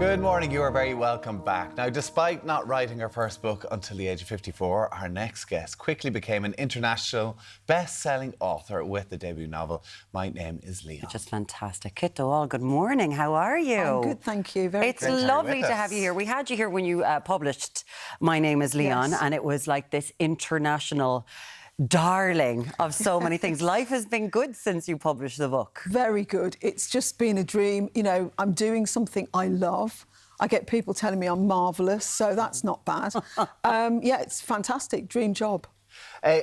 Good morning, you are very welcome back. Now, despite not writing her first book until the age of 54, our next guest quickly became an international best-selling author with the debut novel, My Name is Leon. Just fantastic. Kit de Waal, good morning. How are you? I'm good, thank you. It's lovely to have you here. We had you here when you published My Name is Leon, and it was like this international darling of so many things. Life has been good since you published the book. Very good. It's just been a dream. You know, I'm doing something I love. I get people telling me I'm marvellous, so that's not bad. Yeah, it's fantastic. Dream job.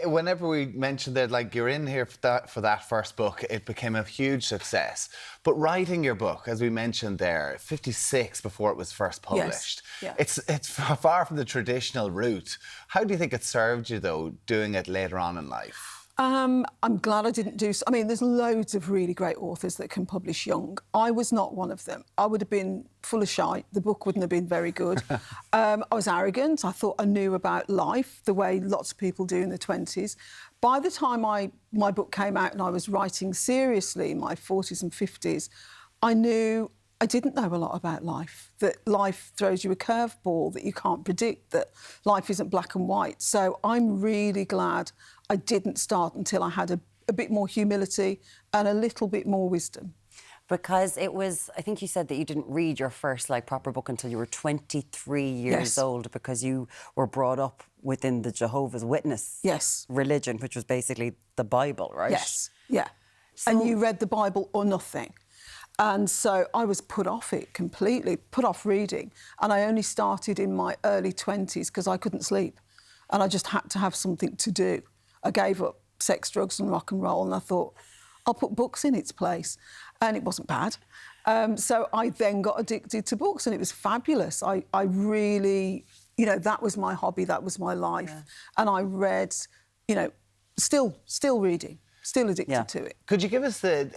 Whenever we mentioned that, like, you're in here for that first book, it became a huge success. But writing your book, as we mentioned there, 56 before it was first published. Yes. Yeah. It's far from the traditional route. How do you think it served you, though, doing it later on in life? I'm glad I didn't do... I mean, there's loads of really great authors that can publish young. I was not one of them. I would have been full of shite. The book wouldn't have been very good. I was arrogant. I thought I knew about life the way lots of people do in their 20s. By the time my book came out and I was writing seriously in my 40s and 50s, I knew I didn't know a lot about life, that life throws you a curveball that you can't predict, that life isn't black and white. So I'm really glad I didn't start until I had a bit more humility and a little bit more wisdom. Because it was, I think you said that you didn't read your first, like, proper book until you were 23 years old, because you were brought up within the Jehovah's Witness religion, which was basically the Bible, right? Yes, yeah. So... And you read the Bible or nothing. And so I was put off it completely, put off reading. And I only started in my early 20s because I couldn't sleep. And I just had to have something to do. I gave up sex, drugs and rock and roll, and I thought, I'll put books in its place. And it wasn't bad. So I then got addicted to books, and it was fabulous. I really, you know, that was my hobby, that was my life. Yeah. And I read, you know, still reading. Still addicted to it. Could you give us a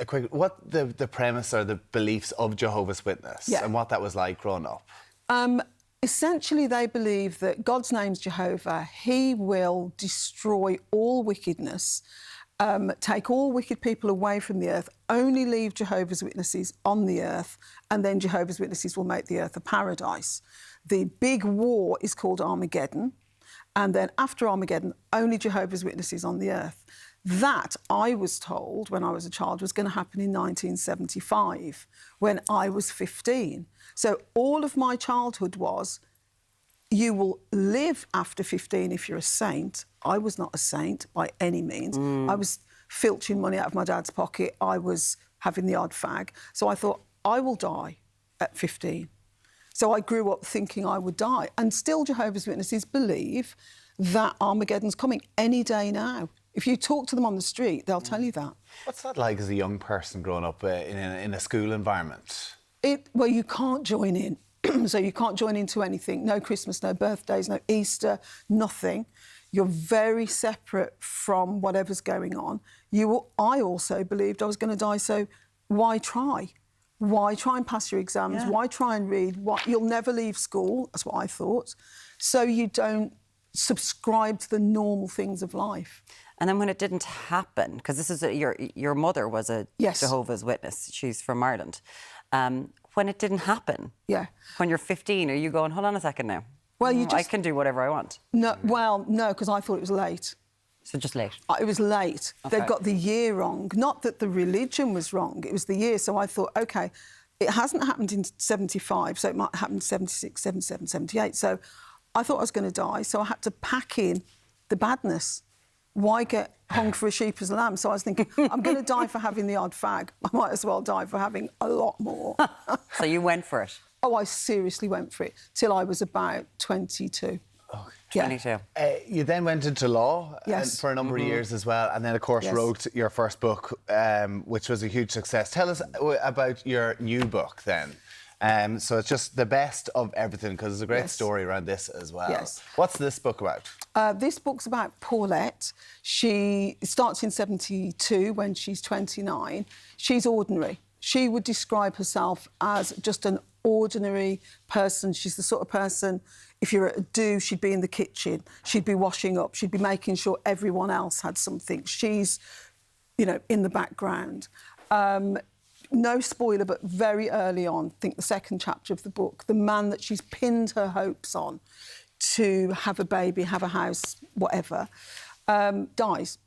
quick... what the premise or the beliefs of Jehovah's Witness and what that was like growing up? Essentially, they believe that God's name's Jehovah. He will destroy all wickedness, take all wicked people away from the earth, only leave Jehovah's Witnesses on the earth, and then Jehovah's Witnesses will make the earth a paradise. The big war is called Armageddon, and then after Armageddon, only Jehovah's Witnesses on the earth. That, I was told when I was a child, was going to happen in 1975, when I was 15. So all of my childhood was, you will live after 15 if you're a saint. I was not a saint by any means. I was filching money out of my dad's pocket. I was having the odd fag. So I thought, I will die at 15. So I grew up thinking I would die. And still Jehovah's Witnesses believe that Armageddon's coming any day now. If you talk to them on the street, they'll tell you that. What's that like as a young person growing up in a school environment? Well, you can't join in. So you can't join into anything. No Christmas, no birthdays, no Easter, nothing. You're very separate from whatever's going on. I also believed I was going to die, so why try? Why try and pass your exams? Yeah. Why try and read? You'll never leave school, that's what I thought. So you don't subscribe to the normal things of life. And then when it didn't happen, because this is your mother was a Jehovah's Witness, she's from Ireland. When it didn't happen, when you're 15, are you going, hold on a second now, well, I can do whatever I want? No, well, no, because I thought it was late. So just late? It was late. Okay. They got the year wrong. Not that the religion was wrong, it was the year. So I thought, OK, it hasn't happened in 75, so it might happen in 76, 77, 78. So I thought I was going to die, so I had to pack in the badness. Why get hung for a sheep as a lamb? So I was thinking, I'm going to die for having the odd fag. I might as well die for having a lot more. So you went for it? Oh, I seriously went for it, till I was about 22. Oh, 22. You then went into law for a number of years as well, and then, of course, wrote your first book, which was a huge success. Tell us about your new book, then. So it's just the best of everything, because there's a great story around this as well. Yes. What's this book about? This book's about Paulette. She starts in 72 when she's 29. She's ordinary. She would describe herself as just an ordinary person. She's the sort of person, if you're at a do, she'd be in the kitchen, she'd be washing up, she'd be making sure everyone else had something. She's, you know, in the background. no spoiler, but very early on, I think the second chapter of the book, the man that she's pinned her hopes on to have a baby, have a house, whatever, dies.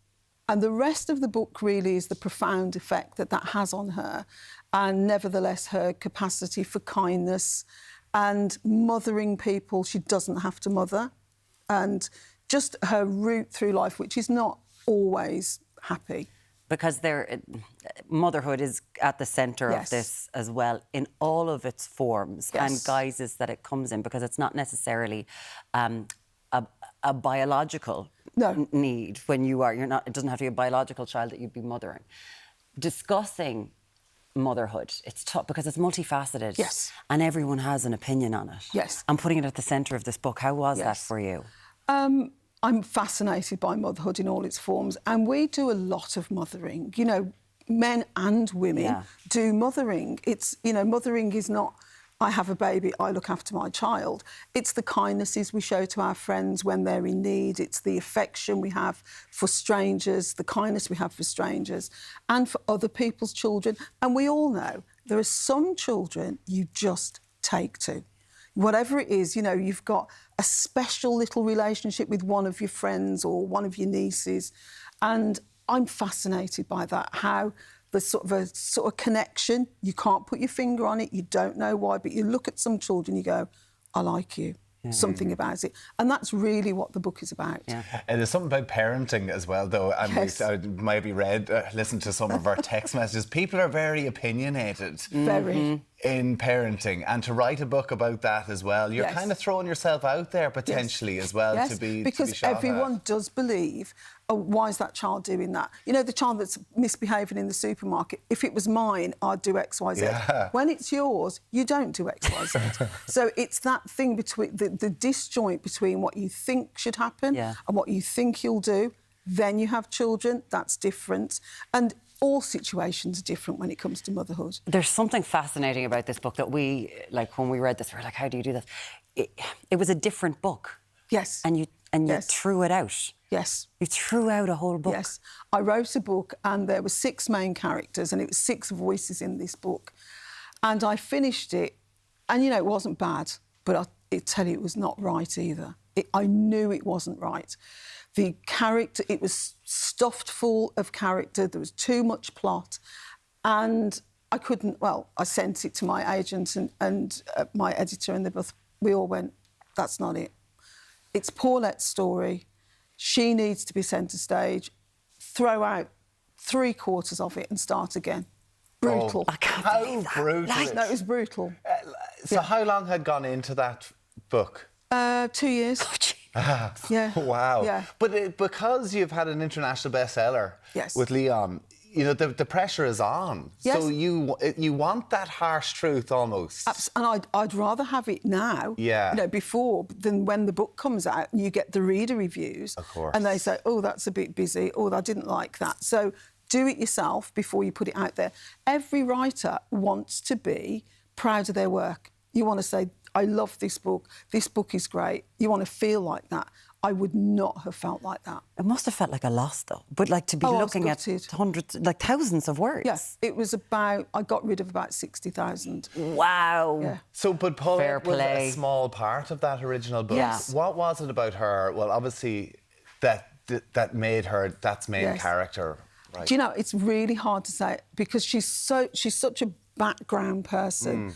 And the rest of the book really is the profound effect that has on her, and nevertheless her capacity for kindness and mothering people she doesn't have to mother, and just her route through life, which is not always happy. Because motherhood is at the centre of this as well, in all of its forms and guises that it comes in, because it's not necessarily a biological need when it doesn't have to be a biological child that you'd be mothering. Discussing motherhood, it's tough because it's multifaceted. Yes. And everyone has an opinion on it. Yes. And putting it at the centre of this book, how was that for you? I'm fascinated by motherhood in all its forms, and we do a lot of mothering. You know, men and women do mothering. It's, you know, mothering is not, I have a baby, I look after my child. It's the kindnesses we show to our friends when they're in need. It's the affection we have for strangers, the kindness we have for strangers and for other people's children. And we all know there are some children you just take to. Whatever it is, you know, you've got a special little relationship with one of your friends or one of your nieces. And I'm fascinated by that, how there's sort of connection. You can't put your finger on it, you don't know why, but you look at some children, you go, I like you. Something about it. And that's really what the book is about. Yeah. And there's something about parenting as well, though. I might be listened to some of our text messages. People are very opinionated. Very. In parenting. And to write a book about that as well, you're kind of throwing yourself out there potentially as well to be because everyone does believe, oh, why is that child doing that? You know, the child that's misbehaving in the supermarket, if it was mine, I'd do X, Y, Z. Yeah. When it's yours, you don't do X, Y, Z. So it's that thing between the disjoint between what you think should happen and what you think you'll do. Then you have children, that's different. And all situations are different when it comes to motherhood. There's something fascinating about this book that we, like, when we read this, we were like, how do you do this? It was a different book. Yes. And you threw it out. Yes. You threw out a whole book. Yes. I wrote a book and there were 6 main characters and it was 6 voices in this book. And I finished it and, you know, it wasn't bad, but I tell you, it was not right either. I knew it wasn't right. The character, it was stuffed full of character. There was too much plot. And I couldn't, well, I sent it to my agent and my editor, and we all went, that's not it. It's Paulette's story. She needs to be centre stage. Throw out 3/4 of it and start again. Brutal. Oh, how brutal. No, it was brutal. So how long had gone into that book? 2 years. Yeah. Wow. Yeah. But because you've had an international bestseller with Leon, you know, the pressure is on. Yes. So you want that harsh truth almost. And I'd rather have it now, you know, before, than when the book comes out and you get the reader reviews. Of course. And they say, oh, that's a bit busy, oh, I didn't like that. So do it yourself before you put it out there. Every writer wants to be proud of their work. You want to say, I love this book is great. You want to feel like that. I would not have felt like that. It must have felt like a loss, though. But, like, to be looking at hundreds, like thousands of words. Yes, it was about, I got rid of about 60,000. Wow. Yeah. So, but Paulette was a small part of that original book. Yes. What was it about her? Well, obviously, that made her that's main character. Right. Do you know, it's really hard to say because she's such a background person.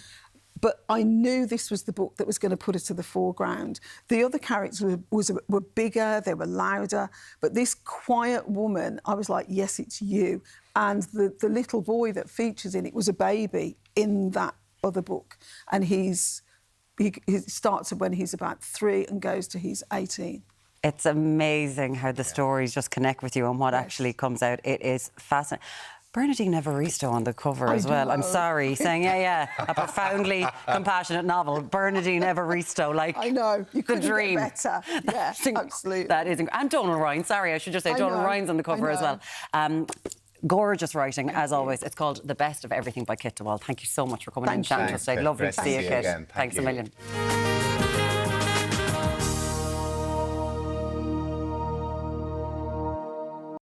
But I knew this was the book that was going to put her to the foreground. The other characters were bigger, they were louder, but this quiet woman, I was like, yes, it's you. And the little boy that features in it was a baby in that other book. And he starts when he's about 3 and goes to he's 18. It's amazing how the stories just connect with you and what actually comes out. It is fascinating. Bernardine Evaristo on the cover as well. I'm sorry, saying, a profoundly compassionate novel. Bernardine Evaristo, like, I know, you couldn't dream. Get better. Yeah, absolutely. That is incredible. And Donald Ryan, sorry, I should just say Donald Ryan's on the cover as well. Gorgeous writing, as always. It's called The Best of Everything by Kit de Waal. Thank you so much for coming in and chatting to us today. Lovely to see you, Kit. Thanks a million.